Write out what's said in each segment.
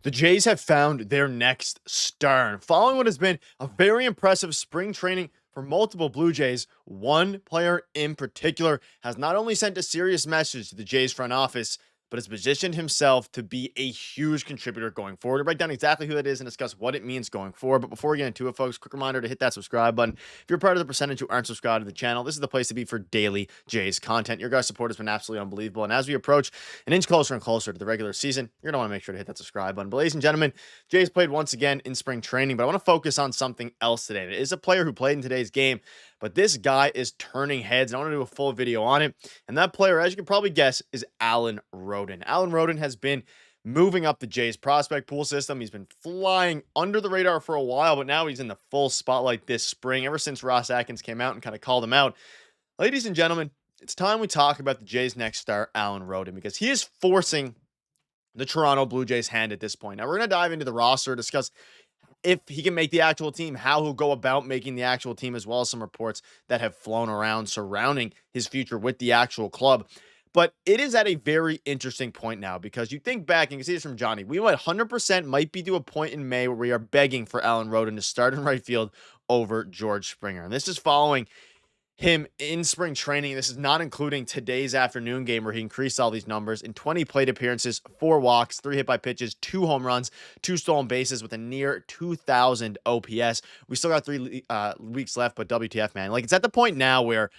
The Jays have found their next star. Following what has been a very impressive spring training for multiple Blue Jays, one player in particular has not only sent a serious message to the Jays front office, but has positioned himself to be a huge contributor going forward. To break down exactly who that is and discuss what it means going forward. But before we get into it, folks, quick reminder to hit that subscribe button. If you're part of the percentage who aren't subscribed to the channel, this is the place to be for daily Jays content. Your guys' support has been absolutely unbelievable. And as we approach an inch closer and closer to the regular season, you're going to want to make sure to hit that subscribe button. But ladies and gentlemen, Jays played once again in spring training, but I want to focus on something else today. And it is a player who played in today's game, but this guy is turning heads. And I want to do a full video on it. And that player, as you can probably guess, is Alek Roden. Alek Roden has been moving up the Jays prospect pool system. He's been flying under the radar for a while, but now he's in the full spotlight this spring, ever since Ross Atkins came out and kind of called him out. Ladies and gentlemen, it's time we talk about the Jays' next star, Alek Roden, because he is forcing the Toronto Blue Jays' hand at this point. Now, we're going to dive into the roster, discuss if he can make the actual team, how he'll go about making the actual team, as well as some reports that have flown around surrounding his future with the actual club. But it is at a very interesting point now, because you think back, and you can see this from Johnny, we 100% might be to a point in May where we are begging for Alek Roden to start in right field over George Springer. And this is following him in spring training. This is not including today's afternoon game where he increased all these numbers in 20 plate appearances, 4 walks, 3 hit by pitches, 2 home runs, 2 stolen bases with a near 2,000 OPS. We still got 3 weeks left, but WTF, man. Like, it's at the point now where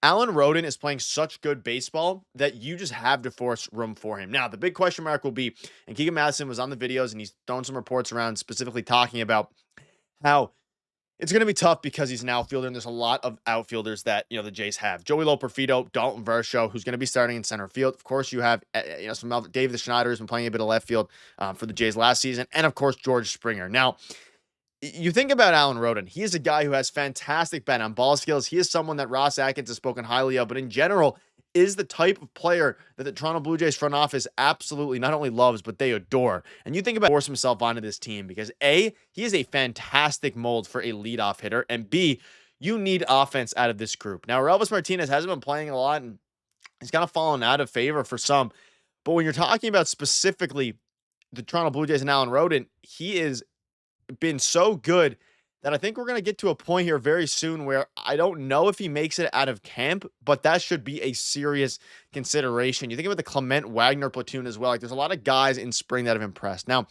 Alek Roden is playing such good baseball that you just have to force room for him. Now, the big question mark will be, and Keegan Madison was on the videos and he's thrown some reports around specifically talking about how it's going to be tough because he's an outfielder, and there's a lot of outfielders that, the Jays have. Joey Loperfido, Dalton Varsho, who's going to be starting in center field. Of course, you have, David Schneider has been playing a bit of left field for the Jays last season. And, of course, George Springer. Now, you think about Alek Roden. He is a guy who has fantastic bat on ball skills. He is someone that Ross Atkins has spoken highly of, but in general, is the type of player that the Toronto Blue Jays front office absolutely not only loves, but they adore. And you think about force himself onto this team because A, he is a fantastic mold for a leadoff hitter, and B, you need offense out of this group. Now, Elvis Martinez hasn't been playing a lot, and he's kind of fallen out of favor for some. But when you're talking about specifically the Toronto Blue Jays and Alek Roden, he has been so good that I think we're going to get to a point here very soon where I don't know if he makes it out of camp, but that should be a serious consideration. You think about the Clement Wagner platoon as well. Like, there's a lot of guys in spring that have impressed. Now,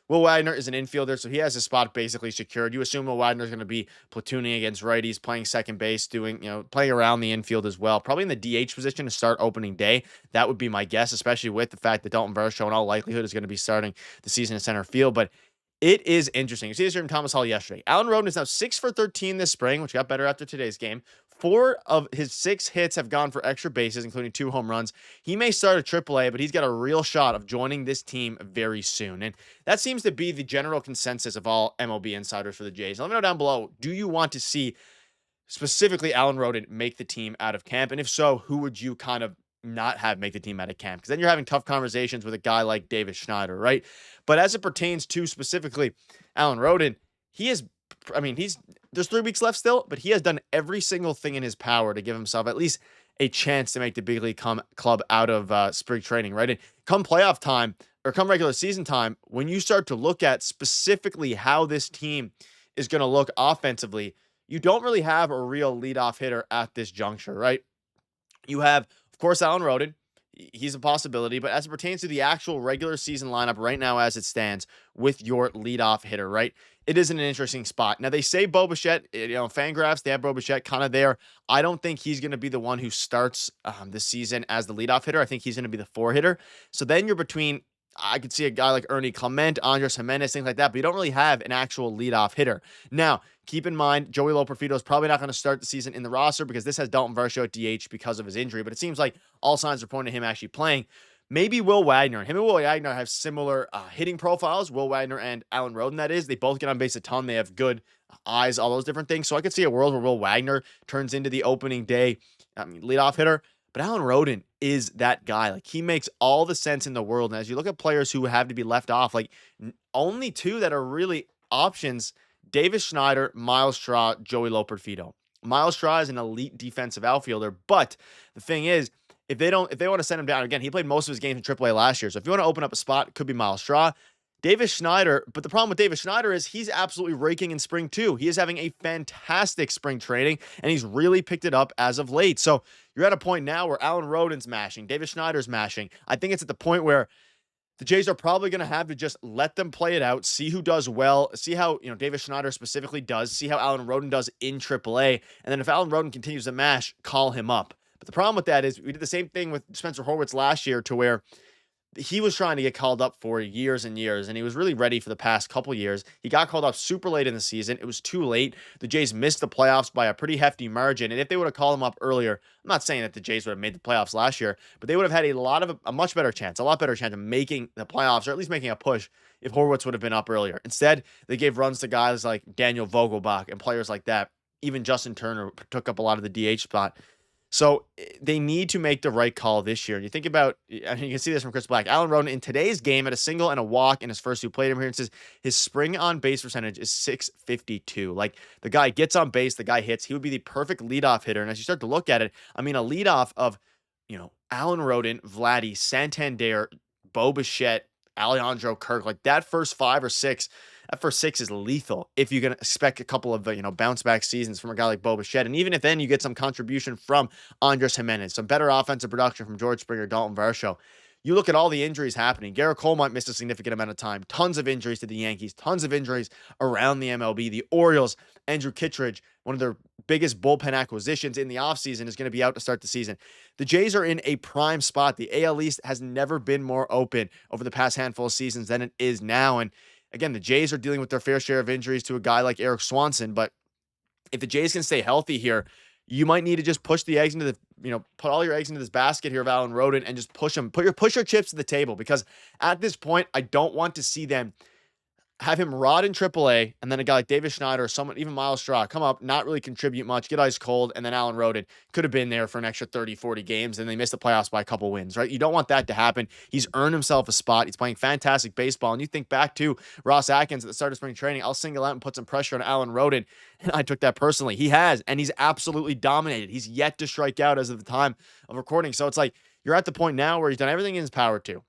Will Wagner is an infielder, so he has his spot basically secured. You assume Will Wagner is going to be platooning against righties, playing second base, playing around the infield as well. Probably in the DH position to start opening day. That would be my guess, especially with the fact that Dalton Varsho in all likelihood is going to be starting the season in center field. But it is interesting. You see this from Thomas Hall yesterday. Alek Roden is now 6 for 13 this spring, which got better after today's game. 4 of his 6 hits have gone for extra bases, including 2 home runs. He may start at AAA, but he's got a real shot of joining this team very soon. And that seems to be the general consensus of all MLB insiders for the Jays. Let me know down below, do you want to see specifically Alek Roden make the team out of camp? And if so, who would you kind of not have make the team out of camp? Because then you're having tough conversations with a guy like David Schneider, right? But as it pertains to specifically Alek Roden, there's 3 weeks left still, but he has done every single thing in his power to give himself at least a chance to make the big league club out of spring training, right? And come playoff time or come regular season time, when you start to look at specifically how this team is going to look offensively, you don't really have a real leadoff hitter at this juncture, right? You have, of course, Alek Roden. He's a possibility, but as it pertains to the actual regular season lineup right now as it stands with your leadoff hitter, right, it is in an interesting spot. Now, they say Bo Bichette, Fangraphs, they have Bo Bichette kind of there. I don't think he's going to be the one who starts this season as the leadoff hitter. I think he's going to be the 4 hitter. So then you're between, I could see a guy like Ernie Clement, Andres Jimenez, things like that, but you don't really have an actual leadoff hitter. Now, keep in mind, Joey Loperfido is probably not going to start the season in the roster because this has Dalton Varsho at DH because of his injury, but it seems like all signs are pointing to him actually playing. Maybe Will Wagner. Him and Will Wagner have similar hitting profiles. Will Wagner and Alek Roden, that is. They both get on base a ton. They have good eyes, all those different things. So I could see a world where Will Wagner turns into the opening day leadoff hitter. But Alek Roden is that guy. Like, he makes all the sense in the world. And as you look at players who have to be left off, like, only 2 that are really options: Davis Schneider, Miles Straw, Joey Loperfido. Miles Straw is an elite defensive outfielder, but the thing is, if they want to send him down, again, he played most of his games in AAA last year. So if you want to open up a spot, it could be Miles Straw. Davis Schneider, but the problem with Davis Schneider is he's absolutely raking in spring too. He is having a fantastic spring training, and he's really picked it up as of late. So you're at a point now where Alan Roden's mashing, Davis Schneider's mashing. I think it's at the point where the Jays are probably going to have to just let them play it out, see who does well, see how, Davis Schneider specifically does, see how Alan Roden does in AAA, and then if Alan Roden continues to mash, call him up. But the problem with that is we did the same thing with Spencer Horwitz last year, to where he was trying to get called up for years and years, and he was really ready for the past couple years. He got called up super late in the season. It was too late. The Jays missed the playoffs by a pretty hefty margin, and if they would have called him up earlier, I'm not saying that the Jays would have made the playoffs last year, but they would have had a much better chance, a lot better chance of making the playoffs, or at least making a push, if Horwitz would have been up earlier. Instead, they gave runs to guys like Daniel Vogelbach and players like that. Even Justin Turner took up a lot of the DH spot. So they need to make the right call this year. And you think about, I mean, you can see this from Chris Black. Alan Roden in today's game had a single and a walk in his first 2 plate appearances. His spring on base percentage is .652. Like, the guy gets on base, the guy hits. He would be the perfect leadoff hitter. And as you start to look at it, I mean, a leadoff of, Alan Roden, Vladdy, Santander, Bo Bichette, Alejandro Kirk, like that first 5 or 6. That first 6 is lethal if you can expect a couple of, bounce back seasons from a guy like Bo Bichette. And even if then you get some contribution from Andres Gimenez, some better offensive production from George Springer, Dalton Varsho. You look at all the injuries happening. Garrett Cole might miss a significant amount of time. Tons of injuries to the Yankees. Tons of injuries around the MLB. The Orioles, Andrew Kittredge, one of their biggest bullpen acquisitions in the offseason, is going to be out to start the season. The Jays are in a prime spot. The AL East has never been more open over the past handful of seasons than it is now. And again, the Jays are dealing with their fair share of injuries to a guy like Eric Swanson, but if the Jays can stay healthy here, you might need to just push the eggs into the, put all your eggs into this basket here of Alan Roden and just push them. Push your chips to the table, because at this point, I don't want to see them have him rod in AAA, and then a guy like Davis Schneider or someone, even Miles Straw, come up, not really contribute much, get ice cold, and then Alan Roden could have been there for an extra 30, 40 games, and they missed the playoffs by a couple wins, right? You don't want that to happen. He's earned himself a spot. He's playing fantastic baseball, and you think back to Ross Atkins at the start of spring training, I'll single out and put some pressure on Alan Roden, and I took that personally. He has, and he's absolutely dominated. He's yet to strike out as of the time of recording, so it's like you're at the point now where he's done everything in his power to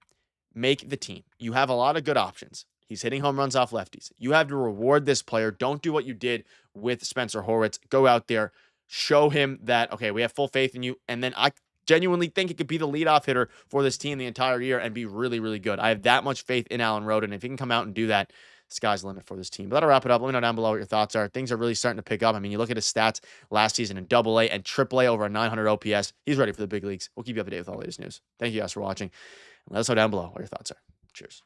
make the team. You have a lot of good options. He's hitting home runs off lefties. You have to reward this player. Don't do what you did with Spencer Horwitz. Go out there, show him that, okay, we have full faith in you. And then I genuinely think he could be the leadoff hitter for this team the entire year and be really, really good. I have that much faith in Alan Roden. If he can come out and do that, sky's the limit for this team. But that'll wrap it up. Let me know down below what your thoughts are. Things are really starting to pick up. I mean, you look at his stats last season in AA and AAA over a 900 OPS. He's ready for the big leagues. We'll keep you up to date with all the latest news. Thank you guys for watching. Let us know down below what your thoughts are. Cheers.